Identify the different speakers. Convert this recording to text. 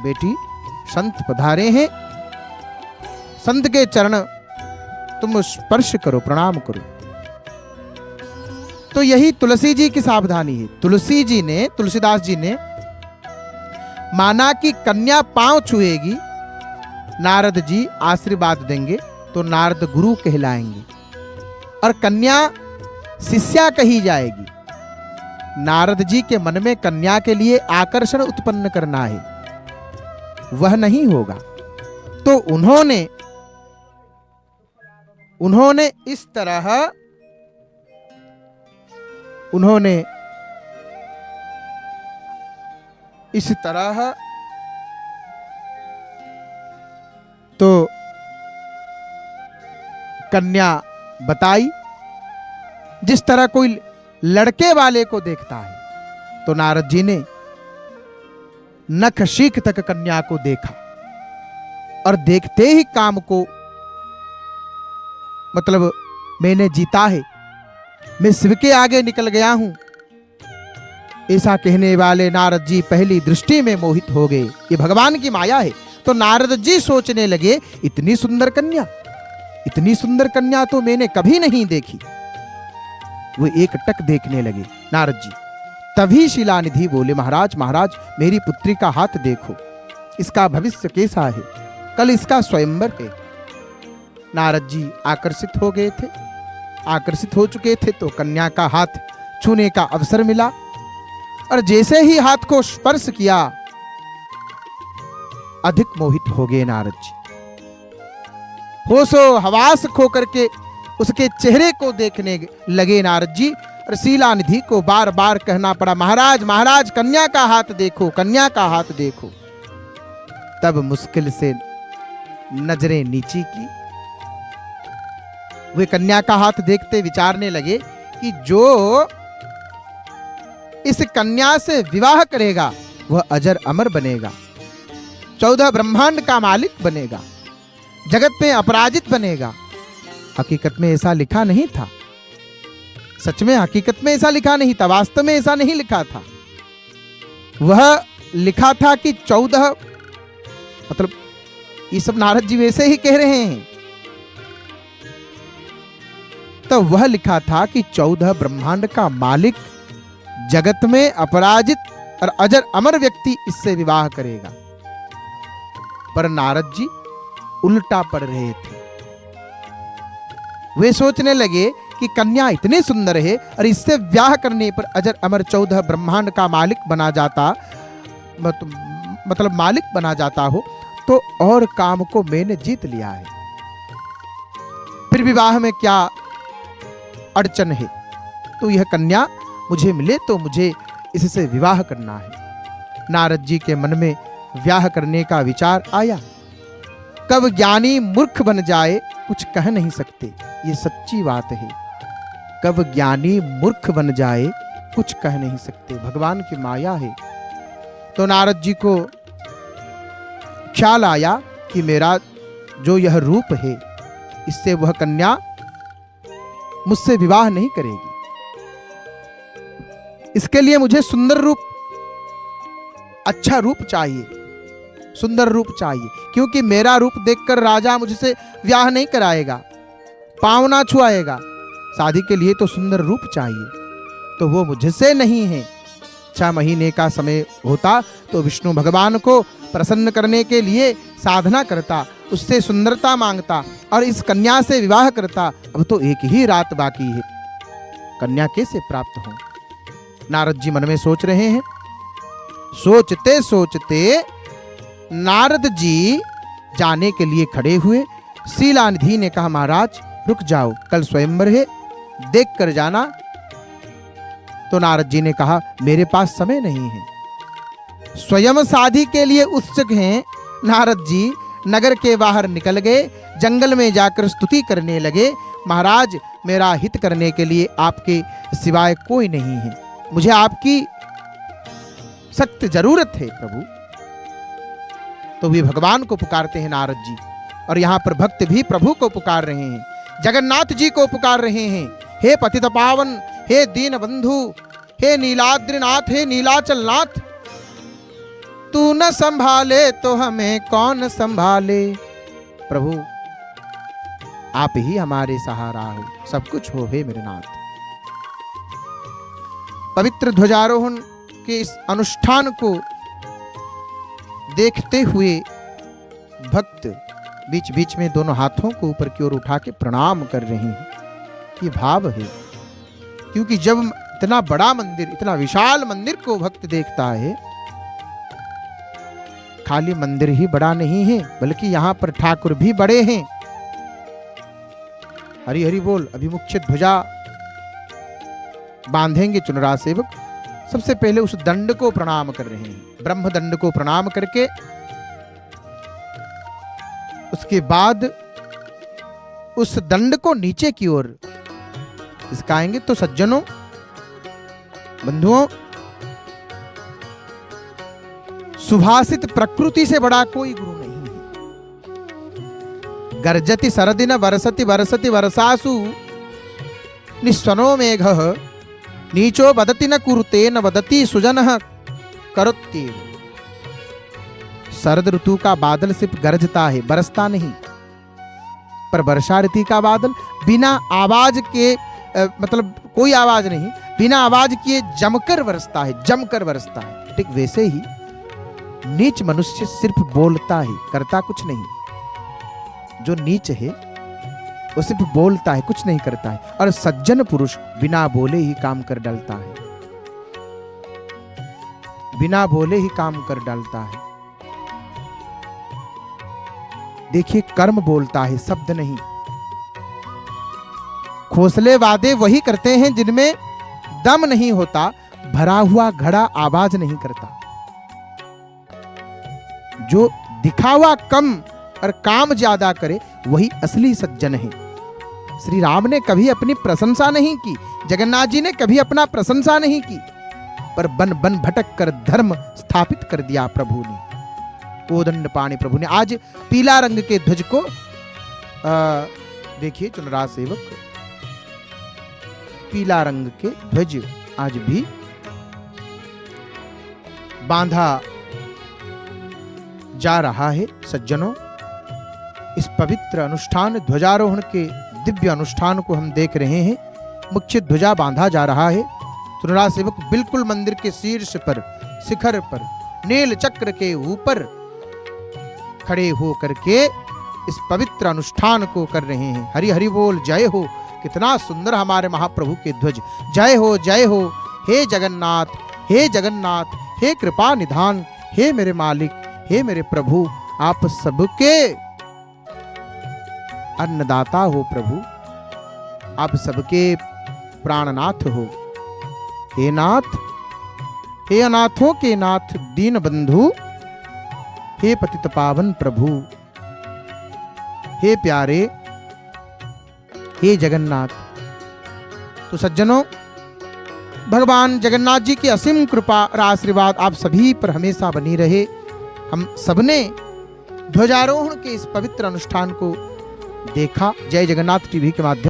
Speaker 1: बेटी संत पधारे हैं, संत के चरण तुम स्पर्श करो, प्रणाम करो। तो यही तुलसी जी की सावधानी है। तुलसीदास जी ने माना कि कन्या पांव छुएगी, नारद जी आशीर्वाद देंगे तो नारद गुरु कहलाएंगे, और कन्या शिष्या कही जाएगी। नारद जी के मन में कन्या के लिए आकर्षण उत्पन्न करना है, वह नहीं होगा। तो उन्होंने इस तरह तो कन्या बताई। जिस तरह कोई लड़के वाले को देखता है, तो नारद जी ने नख शीख तक कन्या को देखा, और देखते ही काम को मतलब मैंने जीता है, मैं शिव के आगे निकल गया हूं, ऐसा कहने वाले नारद जी पहली दृष्टि में मोहित हो गए। ये भगवान की माया है। तो नारद जी सोचने लगे, इतनी सुंदर कन्या तो मैंने कभी नहीं देखी। वो एक टक देखने लगे नारद जी। तभी शिलानिधि बोले, महाराज मेरी पुत्री का हाथ देखो, इसका भविष्य कैसा है, कल इसका स्वयंवर है। नारद जी आकर्षित हो चुके थे, तो कन्या का हाथ छूने का अवसर मिला, और जैसे ही हाथ को स्पर्श किया, अधिक मोहित हो गए नारद जी। होशो हवास खो करके उसके चेहरे को देखने लगे नारद जी, और शिलानिधि को बार बार कहना पड़ा, महाराज कन्या का हाथ देखो। तब मुश्किल से नजरें नीची की। वे कन्या का हाथ देखते विचारने लगे कि जो इस कन्या से विवाह करेगा वह अजर अमर बनेगा, 14 ब्रह्मांड का मालिक बनेगा, जगत में अपराजित बनेगा। हकीकत में ऐसा लिखा नहीं था, सच में हकीकत में ऐसा लिखा नहीं था, वास्तव में ऐसा नहीं लिखा था। वह लिखा था कि 14, मतलब ये सब नारद जी वैसे ही कह रहे हैं, तो वह लिखा था कि 14 ब्रह्मांड का मालिक, जगत में अपराजित और अजर अमर व्यक्ति इससे विवाह करेगा। पर नारद जी उल्टा पड़ रहे थे। वे सोचने लगे कि कन्या इतनी सुंदर है, और इससे विवाह करने पर अजर अमर 14 ब्रह्मांड का मालिक बना जाता, मतलब मालिक बना जाता हो, तो और काम को मैंने जीत लिया है, फिर विवाह में क्या अड़चन है। तो यह कन्या मुझे मिले तो मुझे इससे विवाह करना है। नारद जी के मन में विवाह करने का विचार आया। कब ज्ञानी मूर्ख बन जाए कुछ कह नहीं सकते, ये सच्ची बात है। कब ज्ञानी मूर्ख बन जाए कुछ कह नहीं सकते, भगवान की माया है। तो नारद जी को ख्याल आया कि मेरा जो यह रूप है, इससे वह कन्या मुझसे विवाह नहीं करेगी। इसके लिए मुझे सुंदर रूप, अच्छा रूप चाहिए, सुंदर रूप चाहिए, क्योंकि मेरा रूप देखकर राजा मुझसे विवाह नहीं कराएगा, पांव ना छुआएगा। शादी के लिए तो सुंदर रूप चाहिए, तो वो मुझसे नहीं है। 6 महीने का समय होता तो विष्णु भगवान को प्रसन्न करने के लिए साधना करता, उससे सुंदरता मांगता और इस कन्या से विवाह करता। अब तो एक ही रात बाकी है, कन्या कैसे प्राप्त हो? नारद जी मन में सोच रहे हैं। सोचते सोचते नारद जी जाने के लिए खड़े हुए। शिलानिधि ने कहा, महाराज रुक जाओ, कल स्वयंवर है, देख कर जाना। तो नारद जी ने कहा, मेरे पास समय नहीं है। स्वयं शादी के लिए उत्सुक हैं नारद जी नगर के बाहर निकल गए, जंगल में जाकर स्तुति करने लगे। महाराज, मेरा हित करने के लिए आपके सिवाय कोई नहीं है, मुझे आपकी सख्त जरूरत है प्रभु। तो वे भगवान को पुकारते हैं नारद जी, और यहाँ पर भक्त भी प्रभु को पुकार रहे हैं, जगन्नाथ जी को पुकार रहे हैं। हे पतित पावन, हे दीन बंधु, हे नीलाद्रिनाथ, हे नीलाचलनाथ। तू न संभाले तो हमें कौन संभाले। प्रभु आप ही हमारे सहारा हो, सब कुछ हो हे मेरे नाथ। पवित्र ध्वजारोहण के इस अनुष्ठान को देखते हुए भक्त बीच बीच में दोनों हाथों को ऊपर की ओर उठा के प्रणाम कर रहे हैं। ये भाव है, क्योंकि जब इतना बड़ा मंदिर, इतना विशाल मंदिर को भक्त देखता है, खाली मंदिर ही बड़ा नहीं है बल्कि यहां पर ठाकुर भी बड़े हैं। हरि हरि बोल। अभी मुख्य ध्वजा बांधेंगे चुनरा सेवक। सबसे पहले उस दंड को प्रणाम कर रहे हैं, ब्रह्म दंड को प्रणाम करके उसके बाद उस दंड को नीचे की ओर खिसकाएंगे। तो सज्जनों, बंधुओं, सुभाषित प्रकृति से बड़ा कोई गुरु नहीं है। गर्जति सरदिन वर्षति वर्षति वर्षासु निस्वनो मेघः नीचो वदति न कुरुते न वदति सुजनः करोत्येव। शरद ऋतु का बादल सिर्फ गरजता है, बरसता नहीं। पर वर्षा ऋतु का बादल बिना आवाज के मतलब कोई आवाज नहीं, बिना आवाज किए जमकर बरसता है, जमकर बरसता है। ठीक वैसे ही नीच मनुष्य सिर्फ बोलता है, करता कुछ नहीं। जो नीच है वो सिर्फ बोलता है, कुछ नहीं करता है। और सज्जन पुरुष बिना बोले ही काम कर डालता है, बिना बोले ही काम कर डालता है। देखिए, कर्म बोलता है, शब्द नहीं। खोसले वादे वही करते हैं जिनमें दम नहीं होता, भरा हुआ घड़ा आवाज नहीं करता। जो दिखावा कम और काम ज्यादा करे वही असली सज्जन है। श्री राम ने कभी अपनी प्रशंसा नहीं की, जगन्नाथ जी ने कभी अपना प्रशंसा नहीं की, पर बन बन भटक कर धर्म स्थापित कर दिया प्रभु ने, कोदंड पाणी प्रभु ने। आज पीला रंग के ध्वज को देखिए, चुनरा सेवक, पीला रंग के ध्वज आज भी बांधा जा रहा है। सज्जनों, इस पवित्र अनुष्ठान ध्वजारोहण के दिव्य अनुष्ठान को हम देख रहे हैं। मुख्य ध्वजा बांधा जा रहा है। चुनरा सेवक बिल्कुल मंदिर के शीर्ष पर, शिखर पर, नील चक्र के ऊपर खड़े हो करके इस पवित्र अनुष्ठान को कर रहे हैं। हरि हरि बोल, जय हो। कितना सुंदर हमारे महाप्रभु के ध्वज। जय हो, जय हो। हे जगन्नाथ, हे जगन्नाथ, हे कृपा निधान, हे मेरे मालिक, हे मेरे प्रभु, आप सबके अन्नदाता हो प्रभु, आप सबके प्राणनाथ हो। हे नाथ, हे अनाथों के नाथ, दीन बंधु, हे पतित पावन प्रभु, हे प्यारे, हे जगन्नाथ। तो सज्जनों, भगवान जगन्नाथ जी की असीम कृपा और आशीर्वाद आप सभी पर हमेशा बनी रहे। हम सबने ध्वजारोहण के इस पवित्र अनुष्ठान को देखा। जय जगन्नाथ टीवी के माध्यम